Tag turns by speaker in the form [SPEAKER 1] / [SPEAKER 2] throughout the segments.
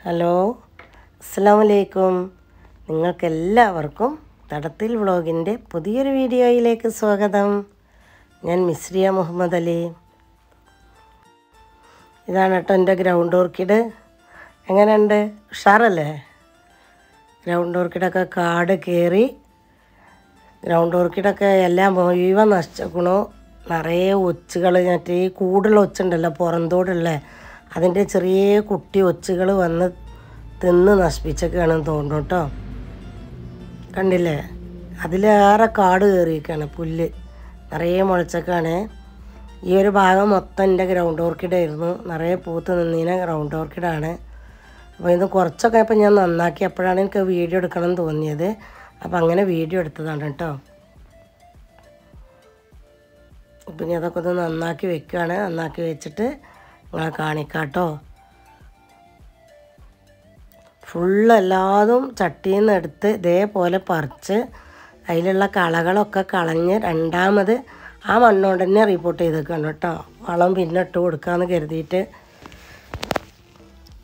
[SPEAKER 1] Hello, അസ്സലാമു അലൈക്കും. നിങ്ങൾക്കെല്ലാവർക്കും തടത്തിൽ വ്ളോഗിൻ്റെ പുതിയൊരു വീഡിയോയിലേക്ക് സ്വാഗതം. ഞാൻ മിസ്രിയ മുഹമ്മദ് അലി. ഇതാണ് കേട്ടോ എൻ്റെ ഗ്രൗണ്ട് ഓർക്കിഡ്. എങ്ങനെയുണ്ട്? ഉഷാറല്ലേ? ഗ്രൗണ്ട് ഓർക്കിഡൊക്കെ കാട് കയറി ഗ്രൗണ്ട് ഓർക്കിഡൊക്കെ എല്ലാം മുഴുവൻ നശിച്ചേക്കണു. നിറയെ ഒച്ചുകൾ, മറ്റേ ഈ കൂടുള്ള ഒച്ചുണ്ടല്ലോ, പുറന്തോടുള്ള അതിൻ്റെ ചെറിയ കുട്ടി ഒച്ചുകൾ വന്ന് തിന്ന് നശിപ്പിച്ചൊക്കെയാണെന്ന് തോന്നുന്നു കേട്ടോ. കണ്ടില്ലേ? അതിലേറെ കാട് കയറിയിരിക്കുകയാണ്, പുല്ല് നിറയെ മുളച്ചൊക്കെയാണ്. ഈ ഒരു ഭാഗം മൊത്തം എൻ്റെ ഗ്രൗണ്ട് ഓർക്കിഡായിരുന്നു, നിറയെ പൂത്ത് നിന്നീന ഗ്രൗണ്ട് ഓർക്കിഡാണ്. അപ്പോൾ ഇത് കുറച്ചൊക്കെ ഇപ്പോൾ ഞാൻ നന്നാക്കിയപ്പോഴാണ് എനിക്ക് വീഡിയോ എടുക്കണം എന്ന് തോന്നിയത്. അപ്പോൾ അങ്ങനെ വീഡിയോ എടുത്തതാണ് കേട്ടോ. പിന്നെ അതൊക്കെ ഒന്ന് നന്നാക്കി വെക്കുകയാണ്. നന്നാക്കി വെച്ചിട്ട് നിങ്ങളെ കാണിക്കാം കേട്ടോ. ഫുള്ളെല്ലാതും ചട്ടിയിൽ നിന്ന് എടുത്ത് ഇതേപോലെ പറിച്ച് അതിലുള്ള കളകളൊക്കെ കളഞ്ഞ് രണ്ടാമത് ആ മണ്ണോണ്ട് തന്നെ റിപ്പോർട്ട് ചെയ്തേക്കാണ് കേട്ടോ. വളം പിന്നെ ഇട്ട് കൊടുക്കാമെന്ന് കരുതിയിട്ട്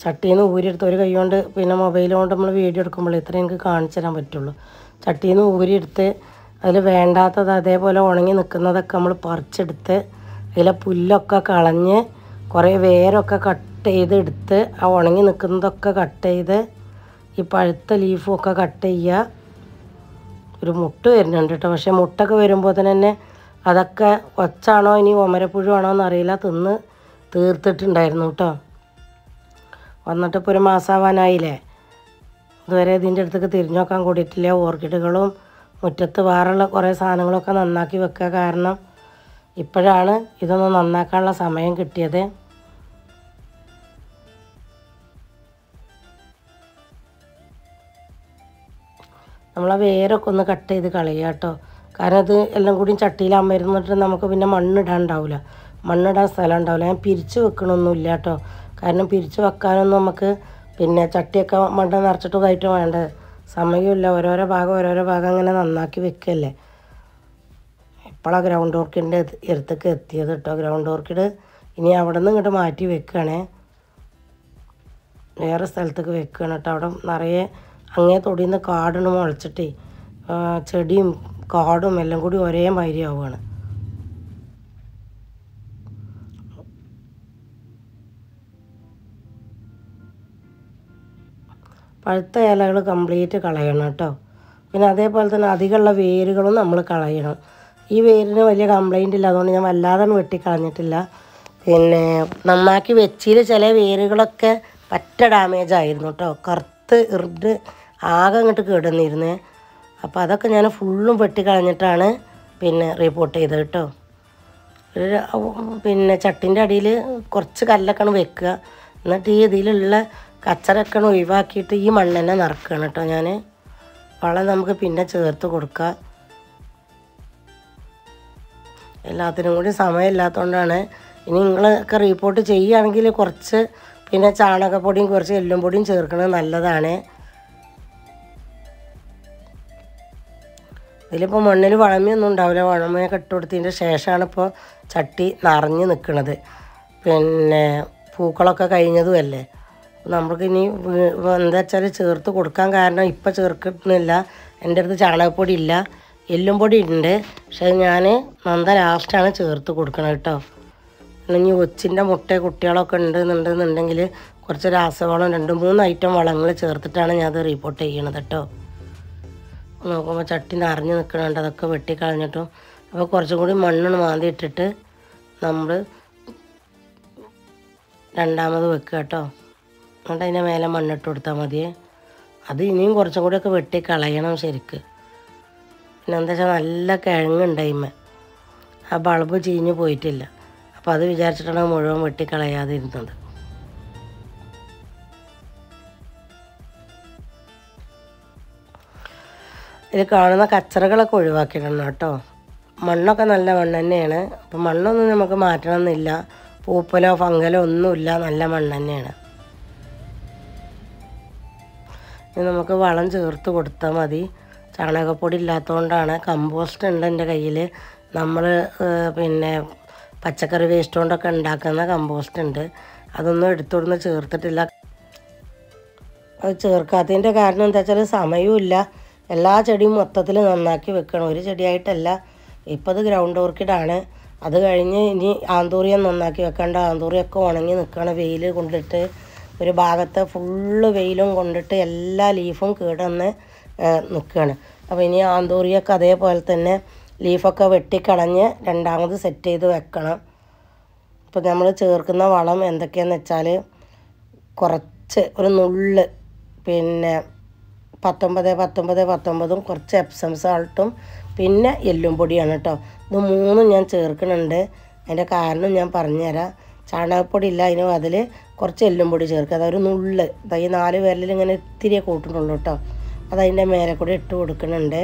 [SPEAKER 1] ചട്ടിയിൽ നിന്ന് ഊരിയെടുത്ത് ഒരു കൈ കൊണ്ട്, പിന്നെ മൊബൈൽ കൊണ്ട് നമ്മൾ വീഡിയോ എടുക്കുമ്പോൾ ഇത്രയും എനിക്ക് കാണിച്ചു തരാൻ പറ്റുള്ളൂ. ചട്ടിയിൽ നിന്ന് ഊരിയെടുത്ത് അതിൽ വേണ്ടാത്തത് അതേപോലെ ഉണങ്ങി നിൽക്കുന്നതൊക്കെ നമ്മൾ പറിച്ചെടുത്ത് അതിലെ പുല്ലൊക്കെ കളഞ്ഞ് കുറേ വേരൊക്കെ കട്ട് ചെയ്തെടുത്ത് ആ ഉണങ്ങി നിൽക്കുന്നതൊക്കെ കട്ട് ചെയ്ത് ഈ പഴുത്ത ലീഫും ഒക്കെ കട്ട് ചെയ്യുക. ഒരു മുട്ട് വരുന്നുണ്ട് കേട്ടോ. പക്ഷേ മുട്ടൊക്കെ വരുമ്പോൾ തന്നെ അതൊക്കെ ഒച്ചാണോ ഇനി ഒമരപ്പുഴുവാണോ എന്നറിയില്ല, തിന്ന് തീർത്തിട്ടുണ്ടായിരുന്നു കേട്ടോ. വന്നിട്ടിപ്പോൾ ഒരു മാസമാവാനായില്ലേ. ഇതുവരെ ഇതിൻ്റെ അടുത്തേക്ക് തിരിഞ്ഞു നോക്കാൻ കൂടിയിട്ടില്ല. ഓർക്കിഡുകളും മുറ്റത്ത് വേറെയുള്ള കുറേ സാധനങ്ങളൊക്കെ നന്നാക്കി വെക്കുക. കാരണം ഇപ്പോഴാണ് ഇതൊന്ന് നന്നാക്കാനുള്ള സമയം കിട്ടിയത്. നമ്മളാ വേരൊക്കെ ഒന്ന് കട്ട് ചെയ്ത് കളയുക കേട്ടോ. കാരണം ഇത് എല്ലാം കൂടി ചട്ടിയിലാകുമ്പോൾ ഇരുന്നിട്ട് നമുക്ക് പിന്നെ മണ്ണിടാൻ ഉണ്ടാവില്ല, മണ്ണിടാൻ സ്ഥലം ഉണ്ടാവില്ല. ഞാൻ പിരിച്ച് വെക്കണമൊന്നുമില്ല കേട്ടോ. കാരണം പിരിച്ച് വെക്കാനൊന്നും നമുക്ക് പിന്നെ ചട്ടിയൊക്കെ മണ്ണ് നിറച്ചിട്ട് ഇതായിട്ട് വേണ്ടത്, സമയമില്ല. ഓരോരോ ഭാഗം അങ്ങനെ നന്നാക്കി വെക്കല്ലേ. ഇപ്പോഴാണ് ഗ്രൗണ്ട് ഓർക്കിഡിൻ്റെ അടുത്തേക്ക് എത്തിയത് കേട്ടോ. ഗ്രൗണ്ട് ഓർക്കിഡ് ഇനി അവിടെ നിന്ന് ഇങ്ങോട്ട് മാറ്റി വെക്കുകയാണേ, വേറെ സ്ഥലത്തേക്ക് വെക്കുകയാണ് കേട്ടോ. അവിടെ നിറയെ അങ്ങേ തൊടിയിൽ നിന്ന് കാടിന് മുളച്ചിട്ട് ചെടിയും കാടും എല്ലാം കൂടി ഒരേ മാതിരി ആവുകയാണ്. പഴുത്ത ഇലകൾ കംപ്ലീറ്റ് കളയണം കേട്ടോ. പിന്നെ അതേപോലെ തന്നെ അധികമുള്ള വേരുകളും നമ്മൾ കളയണം. ഈ വേരിന് വലിയ കംപ്ലൈൻ്റ് ഇല്ല, അതുകൊണ്ട് ഞാൻ വല്ലാതെ വെട്ടിക്കളഞ്ഞിട്ടില്ല. പിന്നെ നന്നാക്കി വെച്ചിൽ ചില വേരുകളൊക്കെ പറ്റ ഡാമേജ് ആയിരുന്നു കേട്ടോ. കറുത്ത് ഇറുട് ആകെ അങ്ങോട്ട് കിടന്നിരുന്നേ. അപ്പോൾ അതൊക്കെ ഞാൻ ഫുള്ളും വെട്ടിക്കളഞ്ഞിട്ടാണ് പിന്നെ റിപ്പോർട്ട് ചെയ്തത് കേട്ടോ. പിന്നെ ചട്ടിൻ്റെ അടിയിൽ കുറച്ച് കല്ലൊക്കെയാണ് വെക്കുക. എന്നിട്ട് ഈ ഇതിലുള്ള കച്ചറൊക്കെ ഒഴിവാക്കിയിട്ട് ഈ മണ്ണെന്നെ നിറക്കുകയാണ് കേട്ടോ ഞാൻ. വളം നമുക്ക് പിന്നെ ചേർത്ത് കൊടുക്കുക. എല്ലാത്തിനും കൂടി സമയമില്ലാത്തതുകൊണ്ടാണ്. ഇനി നിങ്ങളൊക്കെ റിപ്പോർട്ട് ചെയ്യുകയാണെങ്കിൽ കുറച്ച് പിന്നെ ചാണകപ്പൊടിയും കുറച്ച് എല്ലും പൊടിയും ചേർക്കുന്നത് നല്ലതാണ്. ഇതിലിപ്പോൾ മണ്ണിൽ വളമയൊന്നും ഉണ്ടാവില്ല. വളമയൊക്കെ ഇട്ട് കൊടുത്തതിൻ്റെ ശേഷമാണ് ഇപ്പോൾ ചട്ടി നിറഞ്ഞ് നിൽക്കുന്നത്. പിന്നെ പൂക്കളൊക്കെ കഴിഞ്ഞതുമല്ലേ. നമ്മൾക്ക് ഇനി എന്താ വെച്ചാൽ ചേർത്ത് കൊടുക്കാൻ കാരണം ഇപ്പം ചേർക്കുന്നില്ല. എൻ്റെ അടുത്ത് ചാണകപ്പൊടി ഇല്ല, എല്ലും പൊടി ഉണ്ട്. പക്ഷേ ഞാൻ ലാസ്റ്റാണ് ചേർത്ത് കൊടുക്കണം കേട്ടോ. ഇനി ഒച്ചിൻ്റെ മുട്ട കുട്ടികളൊക്കെ ഉണ്ടെന്നുണ്ടെങ്കിൽ കുറച്ച് രാസവളം 2-3 ഐറ്റം വളങ്ങൾ ചേർത്തിട്ടാണ് ഞാൻ അത് റിപ്പോർട്ട് ചെയ്യണത് കേട്ടോ. നോക്കുമ്പോൾ ചട്ടി നിറഞ്ഞ് നിൽക്കണുണ്ട്, അതൊക്കെ വെട്ടിക്കളഞ്ഞിട്ടും. അപ്പോൾ കുറച്ചും കൂടി മണ്ണ് മാന്തി ഇട്ടിട്ട് നമ്മൾ രണ്ടാമത് വെക്കുക കേട്ടോ. എന്നിട്ട് അതിൻ്റെ മേലെ മണ്ണിട്ട് കൊടുത്താൽ മതിയേ. അത് ഇനിയും കുറച്ചും കൂടിയൊക്കെ വെട്ടിക്കളയണം ശരിക്ക്. പിന്നെ എന്താ വെച്ചാൽ നല്ല കിഴങ്ങുണ്ടായിമ്മ, ആ ബൾബ് ചീഞ്ഞ് പോയിട്ടില്ല. അപ്പോൾ അത് വിചാരിച്ചിട്ടാണ് മുഴുവൻ വെട്ടിക്കളയാതിരുന്നത്. ഇതിൽ കാണുന്ന കച്ചറകളൊക്കെ ഒഴിവാക്കിയിടണം കേട്ടോ. മണ്ണൊക്കെ നല്ല മണ്ണ് തന്നെയാണ്. അപ്പോൾ മണ്ണൊന്നും നമുക്ക് മാറ്റണമെന്നില്ല, പൂപ്പലോ ഫംഗലോ ഒന്നുമില്ല, നല്ല മണ്ണ് തന്നെയാണ്. ഇനി നമുക്ക് വളം ചേർത്ത് കൊടുത്താൽ മതി. ചാണകപ്പൊടി ഇല്ലാത്തതുകൊണ്ടാണ്. കമ്പോസ്റ്റ് ഉണ്ട് എൻ്റെ കയ്യിൽ. നമ്മൾ പിന്നെ പച്ചക്കറി വേസ്റ്റ് കൊണ്ടൊക്കെ ഉണ്ടാക്കുന്ന കമ്പോസ്റ്റ് ഉണ്ട്. അതൊന്നും എടുത്തുകൊടുന്ന് ചേർത്തിട്ടില്ല. അത് ചേർക്കാത്തതിൻ്റെ കാരണം എന്താ വെച്ചാൽ സമയമില്ല. എല്ലാ ചെടിയും മൊത്തത്തിൽ നന്നാക്കി വെക്കണം, ഒരു ചെടിയായിട്ടല്ല. ഇപ്പോൾ അത് ഗ്രൗണ്ട് ഓർക്കിഡാണ്. അത് കഴിഞ്ഞ് ഇനി ആന്തൂറിയം നന്നാക്കി വെക്കേണ്ട. ആന്തൂറിയൊക്കെ ഉണങ്ങി നിൽക്കണം വെയിൽ കൊണ്ടിട്ട്. ഒരു ഭാഗത്ത് ഫുള്ള് വെയിലും കൊണ്ടിട്ട് എല്ലാ ലീഫും കേടന്ന് നിൽക്കുകയാണ്. അപ്പോൾ ഇനി ആന്തൂറിയൊക്കെ അതേപോലെ തന്നെ ലീഫൊക്കെ വെട്ടിക്കളഞ്ഞ് രണ്ടാമത് സെറ്റ് ചെയ്ത് വെക്കണം. ഇപ്പോൾ നമ്മൾ ചേർക്കുന്ന വളം എന്തൊക്കെയാണെന്ന് വെച്ചാൽ കുറച്ച് ഒരു നുള്ള് പിന്നെ 19 കുറച്ച് എപ്സം സാൾട്ടും പിന്നെ എല്ലും പൊടിയാണ് കേട്ടോ. ഇത് മൂന്നും ഞാൻ ചേർക്കുന്നുണ്ട്. അതിൻ്റെ കാരണം ഞാൻ പറഞ്ഞുതരാം. ചാണകപ്പൊടി ഇല്ല, അതിന് അതിൽ കുറച്ച് എല്ലും പൊടി ചേർക്കുക. അതൊരു നുള്ള്, ഈ 4 വിരലിൽ ഇങ്ങനെ ഇത്തിരിയെ കൂട്ടുന്നുള്ളൂ കേട്ടോ. അതതിൻ്റെ മേലെ കൂടി ഇട്ട് കൊടുക്കുന്നുണ്ട്.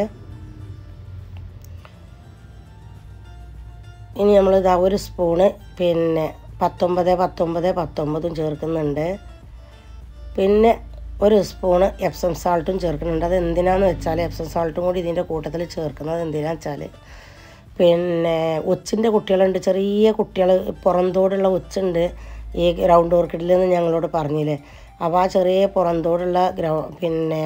[SPEAKER 1] ഇനി നമ്മൾ ഇതാ ഒരു സ്പൂണ് പിന്നെ 19 ചേർക്കുന്നുണ്ട്. പിന്നെ ഒരു സ്പൂണ് എപ്സം സാൾട്ടും ചേർക്കുന്നുണ്ട്. അത് എന്തിനാണെന്ന് വെച്ചാൽ എപ്സം സാൾട്ടും കൂടി ഇതിൻ്റെ കൂട്ടത്തിൽ ചേർക്കുന്നത് എന്തിനാണെന്ന് വെച്ചാൽ പിന്നെ ഒച്ചിൻ്റെ കുട്ടികളുണ്ട്, ചെറിയ കുട്ടികൾ, പുറന്തോടുള്ള ഒച്ചുണ്ട് ഈ ഗ്രൗണ്ട് ഓർക്കിഡിൽ നിന്ന് ഞങ്ങളോട് പറഞ്ഞില്ലേ. അപ്പോൾ ആ ചെറിയ പുറന്തോടുള്ള പിന്നെ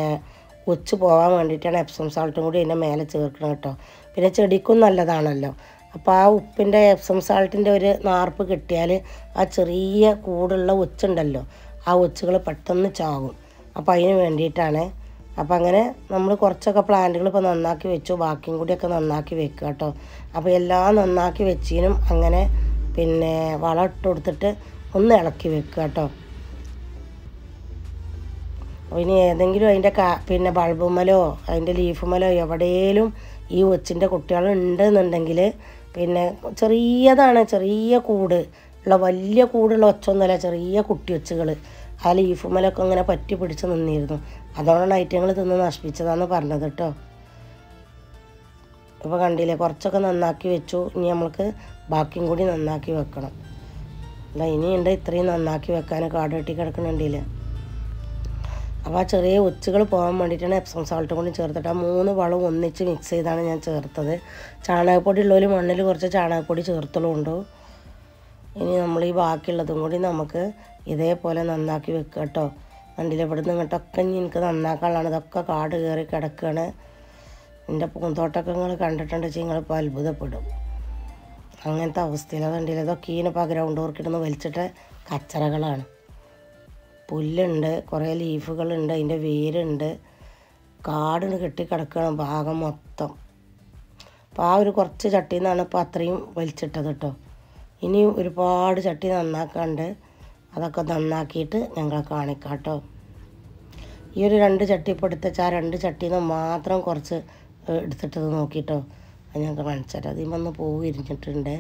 [SPEAKER 1] ഒച്ച് പോകാൻ വേണ്ടിയിട്ടാണ് എപ്സം സാൾട്ടും കൂടി ഇതിൻ്റെ മേലെ ചേർക്കുന്നത് കേട്ടോ. പിന്നെ ചെടിക്കും നല്ലതാണല്ലോ. അപ്പോൾ ആ ഉപ്പിൻ്റെ എപ്സം സാൾട്ടിൻ്റെ ഒരു നാർപ്പ് കിട്ടിയാൽ ആ ചെറിയ കൂടുള്ള ഒച്ചുണ്ടല്ലോ, ആ ഒച്ചുകൾ പെട്ടെന്ന് ചാകും. അപ്പോൾ അതിന് വേണ്ടിയിട്ടാണ്. അപ്പോൾ അങ്ങനെ നമ്മൾ കുറച്ചൊക്കെ പ്ലാന്റുകൾ ഇപ്പോൾ നന്നാക്കി വെച്ചു, ബാക്കിയും കൂടിയൊക്കെ നന്നാക്കി വെക്കുക കേട്ടോ. അപ്പോൾ എല്ലാം നന്നാക്കി വെച്ചതിനും അങ്ങനെ പിന്നെ വളം ഇട്ട് കൊടുത്തിട്ട് ഒന്ന് ഇളക്കി വെക്കുക കേട്ടോ. അപ്പോൾ ഇനി ഏതെങ്കിലും അതിൻ്റെ പിന്നെ ബൾബുമലോ അതിൻ്റെ ലീഫുമലോ എവിടെയെങ്കിലും ഈ ഒച്ചിൻ്റെ കുട്ടികൾ ഉണ്ടെന്നുണ്ടെങ്കിൽ പിന്നെ ചെറിയ കൂട് ഉള്ള, വലിയ കൂടുള്ള ഒച്ചൊന്നുമല്ല, ചെറിയ കുട്ടി ഒച്ചുകൾ ആ ലീഫുമലൊക്കെ ഇങ്ങനെ പറ്റി പിടിച്ച് നിന്നിരുന്നു. അതോടാണ് ഐറ്റങ്ങൾ തിന്ന് നശിപ്പിച്ചതാണെന്ന് പറഞ്ഞത് കേട്ടോ. ഇപ്പോൾ കണ്ടില്ലേ, കുറച്ചൊക്കെ നന്നാക്കി വെച്ചു. ഇനി നമ്മൾക്ക് ബാക്കിയും കൂടി നന്നാക്കി വെക്കണം. അല്ല ഇനിയുണ്ട് ഇത്രയും നന്നാക്കി വെക്കാൻ, കാട് കെട്ടി കിടക്കുന്നുണ്ടല്ലേ. അപ്പോൾ ആ ചെറിയ ഒച്ചുകൾ പോകാൻ വേണ്ടിയിട്ടാണ് എപ്സം സാൾട്ടും കൂടി ചേർത്തിട്ട് ആ 3 വളം ഒന്നിച്ച് മിക്സ് ചെയ്താണ് ഞാൻ ചേർത്തത്. ചാണകപ്പൊടി ഉള്ളൊരു മണ്ണിൽ കുറച്ച് ചാണകപ്പൊടി ചേർത്തലുണ്ടോ. ഇനി നമ്മൾ ഈ ബാക്കിയുള്ളതും കൂടി നമുക്ക് ഇതേപോലെ നന്നാക്കി വെക്കുക കേട്ടോ. കണ്ടില്ല, ഇവിടുന്ന് ഇങ്ങോട്ടൊക്കെ ഇനി എനിക്ക് നന്നാക്കാനുള്ളതാണ്. ഇതൊക്കെ കാട് കയറി കിടക്കുകയാണ്. എൻ്റെ പൂന്തോട്ടമൊക്കെ നിങ്ങൾ കണ്ടിട്ടുണ്ട് വെച്ചാൽ നിങ്ങളിപ്പോൾ അത്ഭുതപ്പെടും. അങ്ങനത്തെ അവസ്ഥയിലാണ്. കണ്ടില്ല, ഇതൊക്കെ ഈനിപ്പോൾ ആ ഗ്രൗണ്ട് ഓർക്കിഡൊന്ന് വലിച്ചിട്ട് കച്ചറകളാണ്. പുല്ലുണ്ട്, കുറേ ലീഫുകളുണ്ട്, അതിൻ്റെ വേരുണ്ട്, കാടിന് കെട്ടിക്കിടക്കുകയാണ് ഭാഗം മൊത്തം. അപ്പോൾ ആ ഒരു കുറച്ച് ചട്ടിയിൽ നിന്നാണ് ഇപ്പോൾ അത്രയും വലിച്ചിട്ടത് കേട്ടോ. ഇനിയും ഒരുപാട് ചട്ടി നന്നാക്കാണ്ട്, അതൊക്കെ നന്നാക്കിയിട്ട് ഞങ്ങളെ കാണിക്കാം കേട്ടോ. ഈ ഒരു 2 ചട്ടി ഇപ്പോൾ എടുത്തുവെച്ചാൽ ആ 2 ചട്ടിയിൽ നിന്ന് മാത്രം കുറച്ച് എടുത്തിട്ടത് നോക്കിയിട്ടോ. അത് ഞങ്ങൾക്ക് കാണിച്ചുതരാം. അതിമൊന്ന് പൂവ് വിരിഞ്ഞിട്ടുണ്ട്.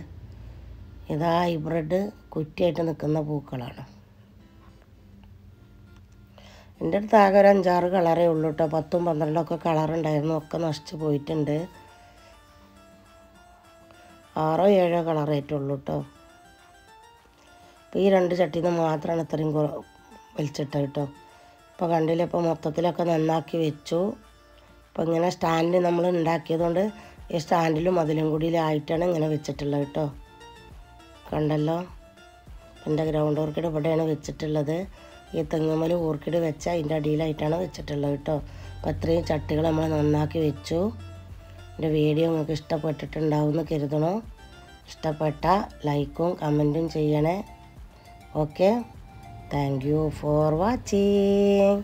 [SPEAKER 1] ഇതാ ഹൈബ്രിഡ് കുറ്റിയായിട്ട് നിൽക്കുന്ന പൂക്കളാണ്. എൻ്റെ അടുത്ത് ആകെ ഒരു 5-6 കളറേ ഉള്ളൂ കേട്ടോ. 10ഉം 12ഒക്കെ കളറുണ്ടായിരുന്നു, ഒക്കെ നശിച്ച് പോയിട്ടുണ്ട്. 6ഓ 7ഓ കളറായിട്ടുള്ളൂ കേട്ടോ. അപ്പോൾ ഈ 2 ചട്ടിയിൽ നിന്ന് മാത്രമാണ് ഇത്രയും വലിച്ചിട്ടത് കേട്ടോ. ഇപ്പോൾ കണ്ടില്ല, ഇപ്പോൾ മൊത്തത്തിലൊക്കെ നന്നാക്കി വെച്ചു. അപ്പോൾ ഇങ്ങനെ സ്റ്റാൻഡ് നമ്മൾ ഉണ്ടാക്കിയതുകൊണ്ട് ഈ സ്റ്റാൻഡിലും അതിലും കൂടിയിലായിട്ടാണ് ഇങ്ങനെ വെച്ചിട്ടുള്ളത് കേട്ടോ. കണ്ടല്ലോ, എൻ്റെ ഗ്രൗണ്ട് ഓർക്കിഡ് ഇവിടെയാണ് വെച്ചിട്ടുള്ളത്. ഈ തെങ്ങുമല ഓർക്കിഡ് വെച്ച അതിൻ്റെ അടിയിലായിട്ടാണ് വെച്ചിട്ടുള്ളത് കേട്ടോ. അപ്പോൾ അത്രയും ചട്ടികൾ നമ്മൾ നന്നാക്കി വെച്ചു. എൻ്റെ വീഡിയോ നിങ്ങൾക്ക് ഇഷ്ടപ്പെട്ടിട്ടുണ്ടാവും എന്ന് കരുതണോ. ഇഷ്ടപ്പെട്ട ലൈക്കും കമൻറ്റും ചെയ്യണേ. Okay, thank you for watching.